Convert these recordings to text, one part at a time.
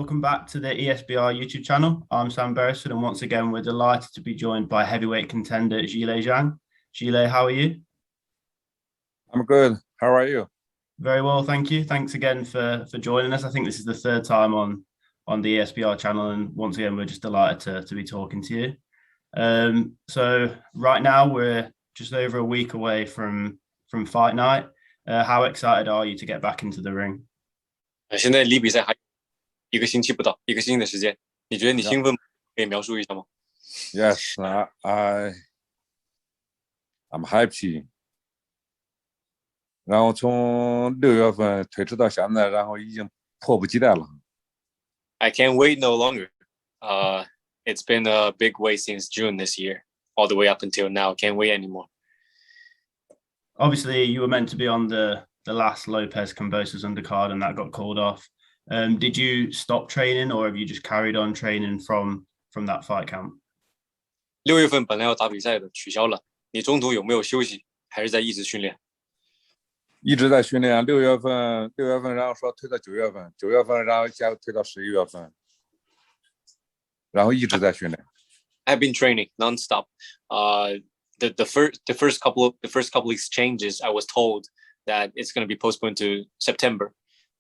welcome back to the ESBR YouTube channel. I'm Sam Beresford, and once again, we're delighted to be joined by heavyweight contender Zhilei Zhang. Zhilei, how are you? I'm good. How are you? Very well, thank you. Thanks again for joining us. I think this is the third time on the ESBR channel, and once again, we're just delighted to be talking to you. So right now, we're just over a week away from fight night. How excited are you to get back into the ring? 现在离比赛还一个星期不到，一个星期的时间，你觉得你兴奋吗？可以描述一下吗？ Yes, I'm happy. 然后从6月份推迟到现在，然后已经迫不及待了。I can't wait no longer. It's been a big wait since June this year, all the way up until now. Can't wait anymore. Obviously, you were meant to be on the last Lopez Kambosas undercard, and that got called off. Did you stop training, or have you just carried on training from that fight camp? 6月份本来要打比赛的，取消了。你中途有没有休息，还是在一直训练？一直在训练。6月份，然后说推到9月份，9月份，然后下推到11月份，然后一直在训练。I've been training nonstop. The first couple exchanges, I was told that it's going to be postponed to September,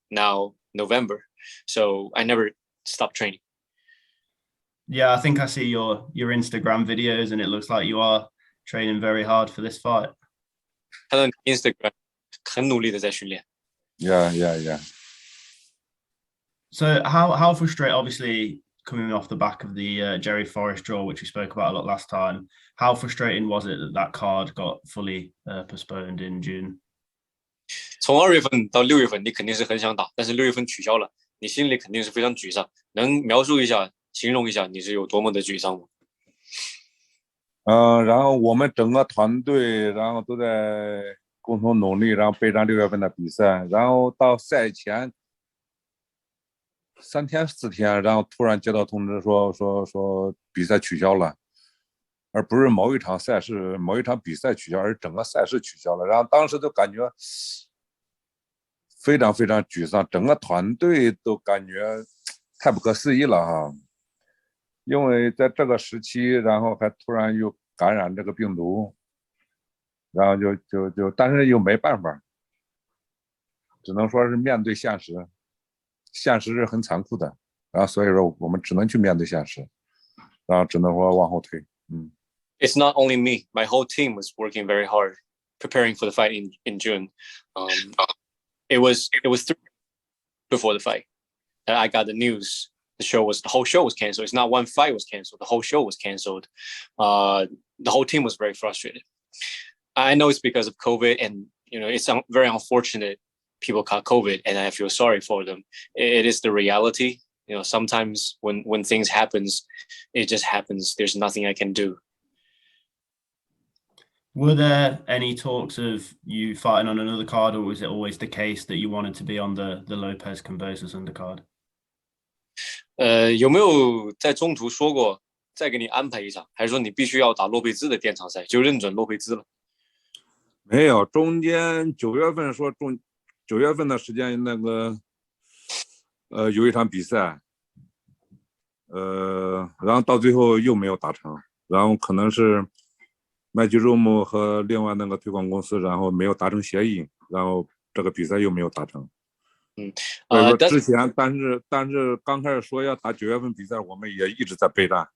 now November. So I never stopped training. Yeah, I think I see your Instagram videos, and it looks like you are training very hard for this fight. 看到你 Instagram 很努力的在训练。Yeah. So how frustrating, obviously, coming off the back of the Jerry Forrest draw, which we spoke about a lot last time, how frustrating was it that card got fully postponed in June? 从2月份到6月份，你肯定是很想打，但是6月份取消了，你心里肯定是非常沮丧。能描述一下、形容一下你是有多么的沮丧吗？然后我们整个团队，然后都在共同努力，然后备战6月份的比赛，然后到赛前3天4天，然后突然接到通知说比赛取消了，而不是某一场比赛取消，而整个赛事取消了。然后当时就感觉非常非常沮丧，整个团队都感觉太不可思议了哈。因为在这个时期，然后还突然又感染这个病毒，然后但是又没办法，只能说是面对现实，现实是很残酷的，然后所以说我们只能去面对现实，然后只能说往后推。It's not only me. My whole team was working very hard, preparing for the fight in June. It was 3 before the fight that I got the news. The whole show was canceled. It's not one fight was canceled. The whole show was canceled. The whole team was very frustrated. I know it's because of COVID, and it's very unfortunate people caught COVID, and I feel sorry for them. It is the reality. Sometimes when things happens, it just happens. There's nothing I can do. Were there any talks of you fighting on another card, or was it always the case that you wanted to be on the Lopez Kambosas undercard? 有没有在中途说过再给你安排一场，还是说你必须要打洛佩兹的垫场赛，就认准洛佩兹了？没有，中间9月份说9月份的时间那个有一场比赛，然后到最后又没有达成，然后可能是麦吉肉姆和另外那个推广公司，然后没有达成协议，然后这个比赛又没有达成。之前，但是刚开始说要打9月份比赛，我们也一直在备战。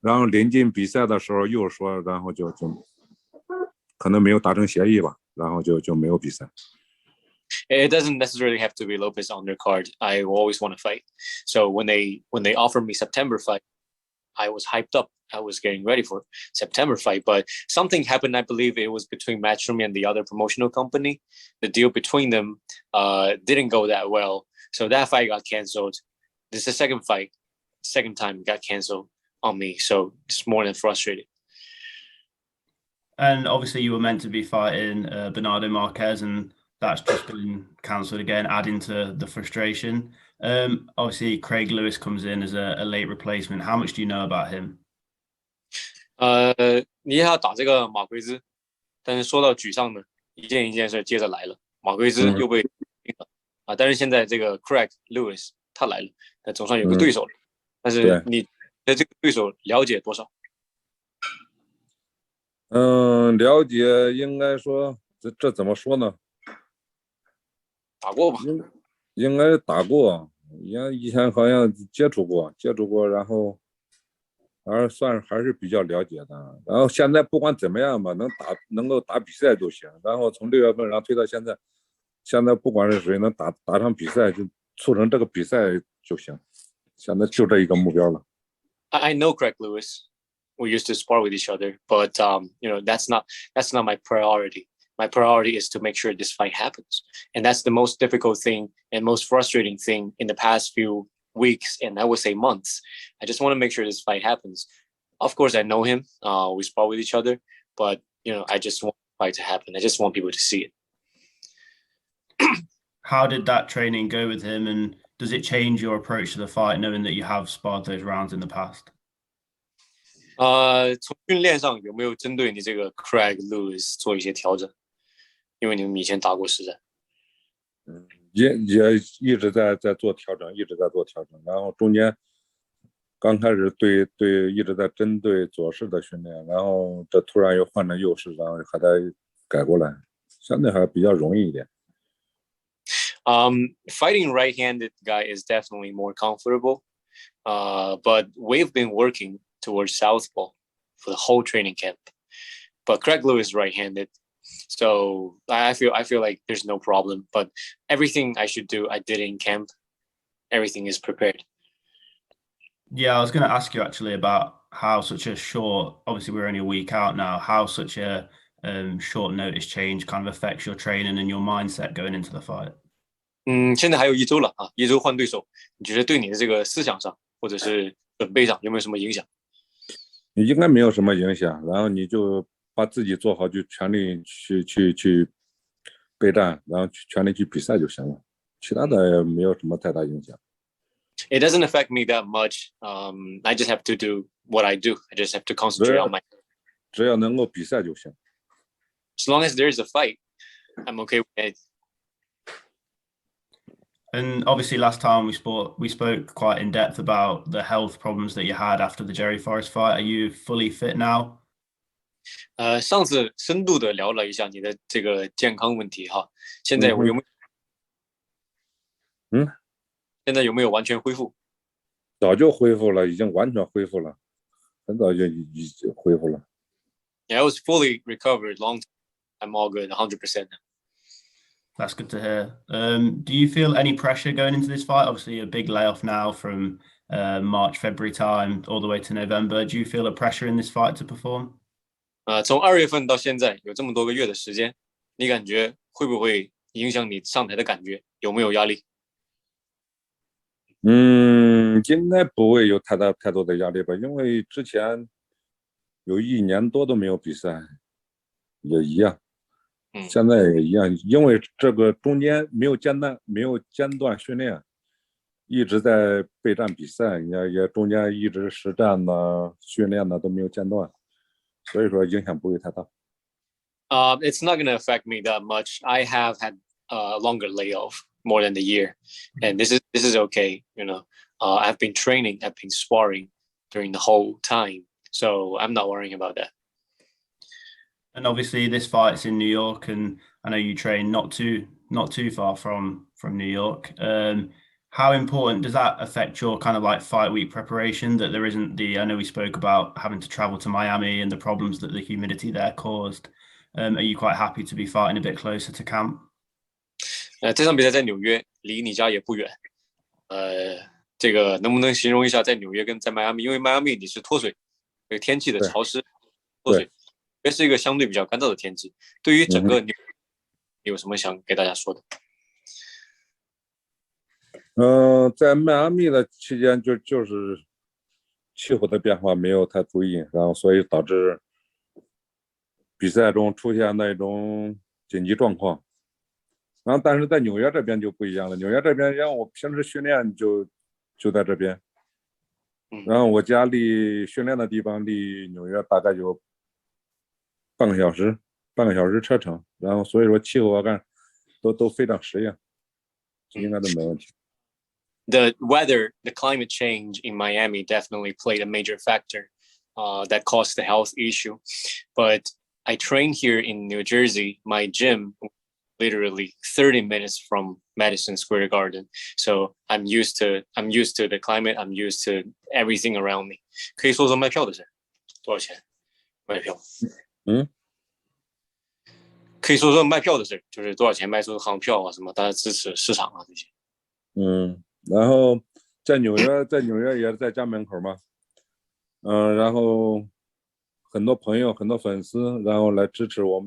然后临近比赛的时候又说，然后就可能没有达成协议吧，然后就没有比赛。It doesn't necessarily have to be Lopez undercard. I always want to fight. So when they offered me September fight, I was hyped up. I was getting ready for September fight, but something happened. I believe it was between Matchroom and the other promotional company. The deal between them didn't go that well, so that fight got canceled. This is the second time it got canceled on me, so it's more than frustrated. And obviously, you were meant to be fighting Bernardo Marquez, and that's just been cancelled again, adding to the frustration. Obviously, Craig Lewis comes in as a late replacement. How much do you know about him? 你也要打这个马奎兹，但是说到沮丧呢，一件事接着来了，马奎兹又被但是现在这个 Craig Lewis 他来了，那总算有个对手了。但是你对这个对手了解多少？了解应该说这怎么说呢？打过吧？应该打过，以前好像接触过，然后还是比较了解的。然后现在不管怎么样吧，能够打比赛就行。然后从6月份然后推到现在，不管是谁能打场比赛，就促成这个比赛就行。现在就这一个目标了。I know Craig Lewis. We used to spar with each other, but that's not my priority. My priority is to make sure this fight happens, and that's the most difficult thing and most frustrating thing in the past few weeks, and I would say months. I just want to make sure this fight happens. Of course, I know him. We spar with each other, but I just want the fight to happen. I just want people to see it. How did that training go with him, and does it change your approach to the fight, knowing that you have sparred those rounds in the past? 从训练上有没有针对你这个 Craig Lewis 做一些调整？因为你们以前打过实战。也一直在做调整，然后中间刚开始对一直在针对左式的训练，然后这突然又换成右式，然后还得改过来，相对还比较容易一点。Fighting right-handed guy is definitely more comfortable, but we've been working towards southpaw for the whole training camp. But Craig Lewis is right-handed, so I feel like there's no problem. But everything I should do, I did in camp. Everything is prepared. Yeah, I was going to ask you actually about how such a short, obviously we're only a week out now, how such a short notice change kind of affects your training and your mindset going into the fight. 现在还有1周了啊，1周换对手，你觉得对你的这个思想上或者是准备上有没有什么影响？应该没有什么影响，然后你就把自己做好，就全力去备战，然后全力去比赛就行了，其他的没有什么太大影响。It doesn't affect me that much. I just have to do what I do. I just have to concentrate on my. 只要能够比赛就行。As long as there is a fight, I'm okay with it. And obviously, last time we spoke quite in depth about the health problems that you had after the Jerry Forrest fight. Are you fully fit now? 上次深度的聊了一下你的这个健康问题哈，现在有没有？现在有没有完全恢复？早就恢复了，已经完全恢复了，很早就已经恢复了。Yeah, I was fully recovered long time. I'm all good, 100% now. That's good to hear. Do you feel any pressure going into this fight? Obviously, a big layoff now from March, February time all the way to November. Do you feel a pressure in this fight to perform? 从2月份到现在有这么多个月的时间，你感觉会不会影响你上台的感觉？有没有压力？应该不会有太多的压力吧，因为之前有1年多都没有比赛，也一样。现在也一样，因为这个中间没有间断训练，一直在备战比赛，也中间一直实战呢、训练呢都没有间断，所以说影响不会太大。It's not going to affect me that much. I have had a longer layoff, more than a year, and this is okay. I've been training, I've been sparring during the whole time, so I'm not worrying about that. And obviously, this fight's in New York, and I know you train not too far from New York. How important does that affect your kind of like fight week preparation? That there isn't I know we spoke about having to travel to Miami and the problems that the humidity there caused. Are you quite happy to be fighting a bit closer to camp? 这场比赛在纽约，离你家也不远。这个能不能形容一下在纽约跟在迈阿密？因为迈阿密你是脱水，这个天气的潮湿，脱水。这是一个相对比较干燥的天气，对于整个你有什么想给大家说的？在迈阿密的期间就是气候的变化没有太注意，然后所以导致比赛中出现那种紧急状况。然后但是在纽约这边就不一样了，纽约这边让我平时训练就在这边，然后我家离训练的地方离纽约大概有半个小时车程，然后所以说气候都非常适应，应该都没问题。the weather, the climate change in Miami definitely played a major factor that caused the health issue. But I train here in New Jersey. My gym literally 30 minutes from Madison Square Garden. So I'm used to the climate. I'm used to everything around me. 可以说说卖票的事，多少钱？卖票。可以说说卖票的事，就是多少钱卖出航票啊，什么大家支持市场啊这些。然后在纽约也是在家门口嘛，然后很多朋友、很多粉丝，然后来支持我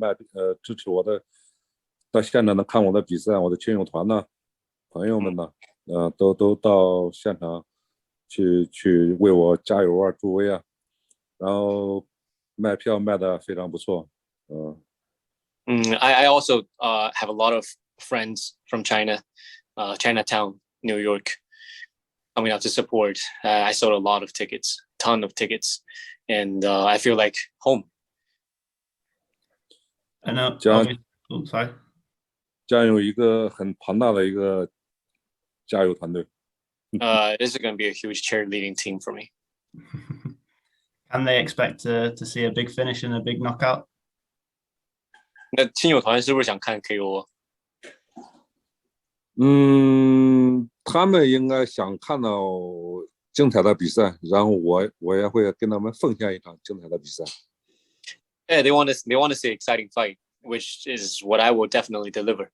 支持我的，到现场呢看我的比赛，我的亲友团呢，朋友们呢，都到现场去为我加油啊、助威啊，然后卖票卖得非常不错，I also have a lot of friends from China, Chinatown, New York, coming out to support. I sold a lot of tickets, ton of tickets, and I feel like home. And sorry. 将有一个很庞大的一个加油团队。This is going to be a huge cheerleading team for me. Can they expect to see a big finish and a big knockout? 那亲友团是不是想看 KO？他们应该想看到精彩的比赛，然后我也会跟他们奉献一场精彩的比赛。Yeah, they want to see an exciting fight, which is what I will definitely deliver.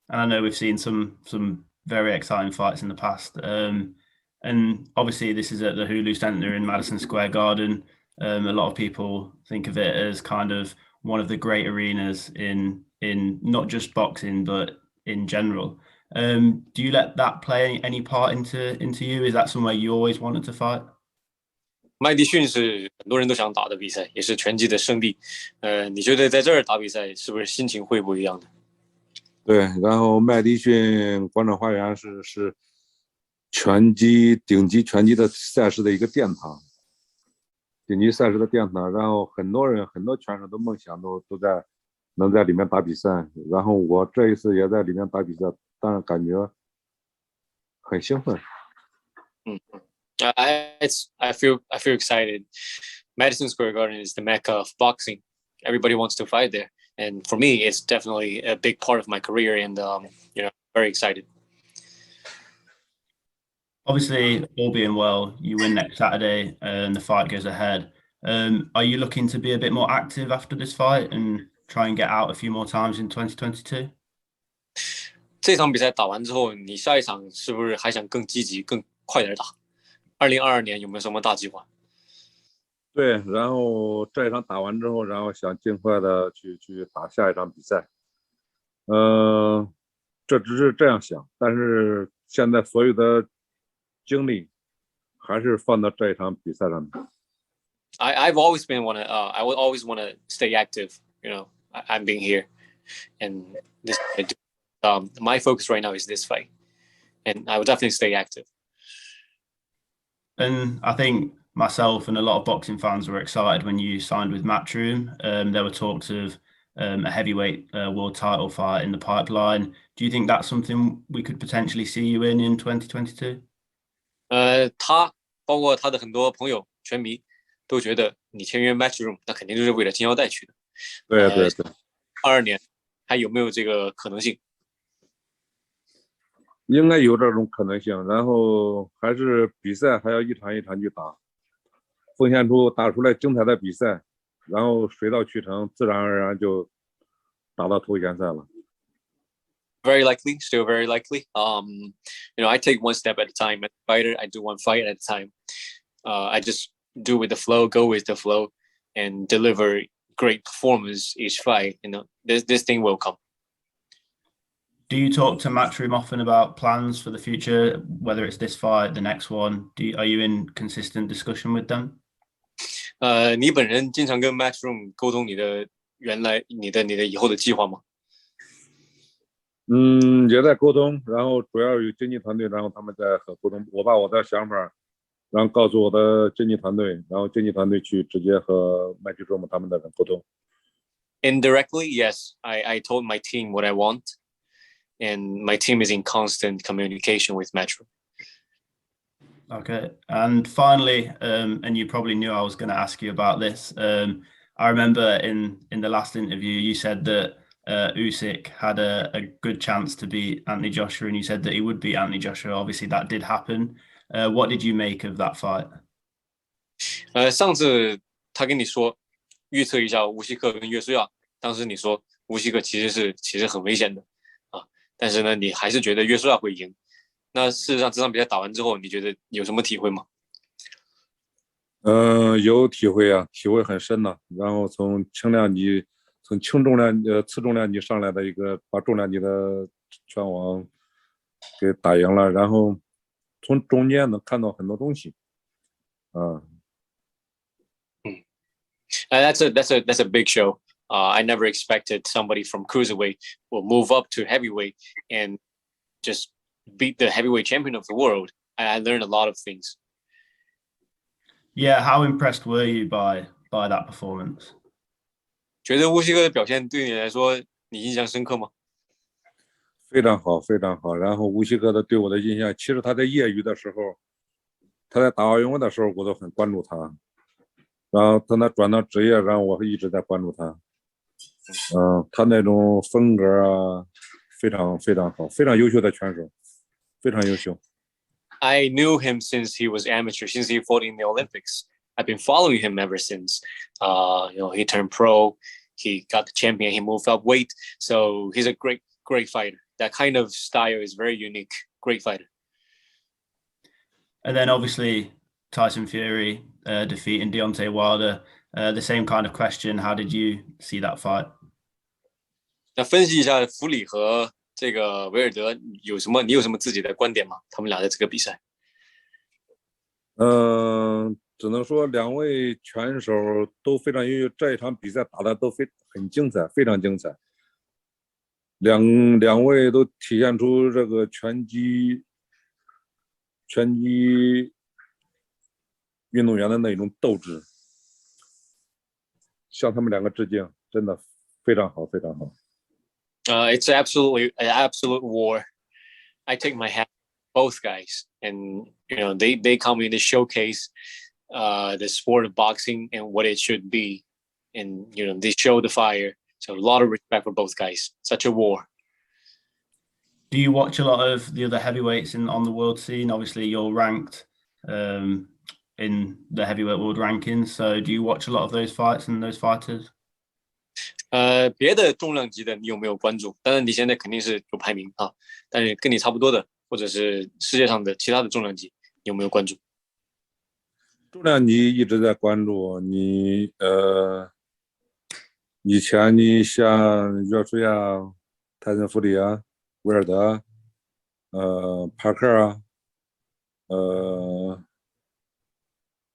And I know we've seen some very exciting fights in the past. And obviously this is at the Hulu Center in Madison Square Garden. A lot of people think of it as kind of one of the great arenas in not just boxing, but in general. Do you let that play any part into you? Is that somewhere you always wanted to fight? 麦迪逊是很多人都想打的比赛，也是拳击的圣地。你觉得在这儿打比赛是不是心情会不一样的？对，然后麦迪逊广场花园是顶级拳击的赛事的一个殿堂，顶级赛事的殿堂。然后很多拳手的梦想都能在里面打比赛。然后我这一次也在里面打比赛，当然感觉很兴奋。I feel excited. Madison Square Garden is the mecca of boxing. Everybody wants to fight there, and for me, it's definitely a big part of my career. And very excited. Obviously, all being well, you win next Saturday, and the fight goes ahead. Are you looking to be a bit more active after this fight and try and get out a few more times in 2022? 这场比赛打完之后，你下一场是不是还想更积极、更快点打？2022年有没有什么大计划？对，然后这一场打完之后，然后想尽快的去打下一场比赛。这只是这样想，但是现在所有的精力还是放到这一场比赛上面。I've always been I would always want to stay active. I'm being here, and this. My focus right now is this fight, and I will definitely stay active. And I think myself and a lot of boxing fans were excited when you signed with Matchroom. There were talks of a heavyweight world title fight in the pipeline. Do you think that's something we could potentially see you in 2022? 他包括他的很多朋友、拳迷都觉得你签约 Matchroom， 那肯定就是为了金腰带去的。对。22年还有没有这个可能性？应该有这种可能性，然后还是比赛还要一场一场去打，奉献打出来精彩的比赛，然后水到渠成，自然而然就打到头衔赛了。Very likely, still very likely. I take one step at a time. As a fighter, I do one fight at a time. I just do with the flow, go with the flow, and deliver great performance each fight. This thing will come. Do you talk to Matchroom often about plans for the future, whether it's this fight, the next one? Are you in consistent discussion with them? 你本人经常跟 Matchroom 沟通你的以后的计划吗？也在沟通，然后主要有经纪团队，然后他们在和沟通。我把我的想法，然后告诉我的经纪团队，然后经纪团队去直接和麦迪卓姆他们的人沟通。Indirectly, yes. I told my team what I want. and my team is in constant communication with Metro. Okay, and finally, and you probably knew I was going to ask you about this. I remember in the last interview, you said that Usyk had a good chance to beat Anthony Joshua, and you said that he would beat Anthony Joshua. Obviously, that did happen. What did you make of that fight? 上次他跟你说预测一下乌西克跟约书亚，当时你说乌西克其实很危险的啊，但是呢，你还是觉得约书亚会赢。那事实上这场比赛打完之后，你觉得有什么体会吗？有体会啊，体会很深呐。然后从轻重量次重量级上来的一个把重量级的拳王给打赢了，然后从中间能看到很多东西啊。That's a big show. I never expected somebody from cruiserweight will move up to heavyweight and just beat the heavyweight champion of the world. I learned a lot of things. Yeah, how impressed were you by that performance? 觉得乌西克的表现对你来说，你印象深刻吗？非常好，非常好。然后乌西克的对我的印象，其实他在业余的时候，他在打奥运会的时候，我都很关注他。然后等他转到职业，然后我一直在关注他。他那种风格啊，非常非常好，非常优秀的拳手，非常优秀。I knew him since he was amateur, since he fought in the Olympics. I've been following him ever since. He turned pro, he got the champion, he moved up weight. So he's a great fighter. That kind of style is very unique. Great fighter. And then obviously Tyson Fury defeating Deontay Wilder. The same kind of question. How did you see that fight? 那分析一下弗里和这个维尔德你有什么自己的观点吗？他们俩的这个比赛？只能说两位拳手都非常优秀，这一场比赛打的都很精彩，非常精彩。两位都体现出这个拳击运动员的那种斗志，向他们两个致敬，真的非常好，非常好。It's absolutely an absolute war. I take my hat both guys, and they come in to showcase the sport of boxing and what it should be, and they show the fire. So a lot of respect for both guys. Such a war. Do you watch a lot of the other heavyweights on the world scene? Obviously, you're ranked in the heavyweight world rankings. So do you watch a lot of those fights and those fighters? 别的重量级的你有没有关注？当然你现在肯定是有排名啊，但是跟你差不多的，或者是世界上的其他的重量级，你有没有关注？重量级一直在关注你，以前你像约书亚、泰森弗里啊、威尔德，帕克啊，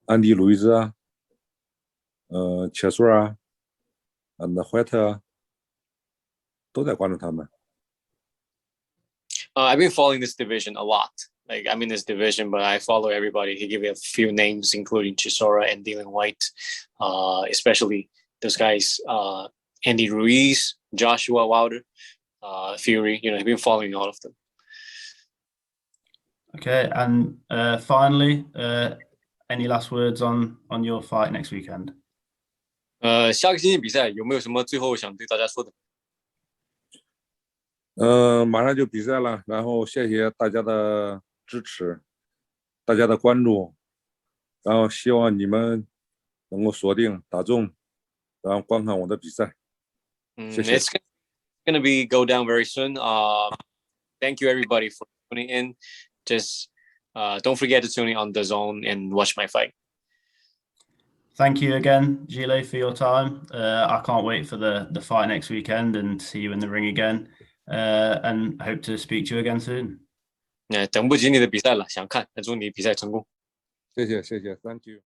安迪鲁伊兹啊，切索啊。那怀特啊，都在关注他们。I've been following this division a lot. Like I'm in this division, but I follow everybody. He gave me a few names, including Chisora and Dylan White, especially those guys, Andy Ruiz, Joshua Wilder, Fury. I've been following all of them. Okay, and finally, any last words on your fight next weekend? 下个星期比赛有没有什么最后想对大家说的？马上就比赛了，然后谢谢大家的支持，大家的关注，然后希望你们能够锁定打中，然后观看我的比赛。谢谢。It's gonna go down very soon. Thank you everybody for tuning in. Just don't forget to tune in on the zone and watch my fight. Thank you again, Zhilei, for your time. I can't wait for the fight next weekend and see you in the ring again. And hope to speak to you again soon. 等不及你的比赛了，想看，那祝你比赛成功。谢谢，谢谢 ，Thank you。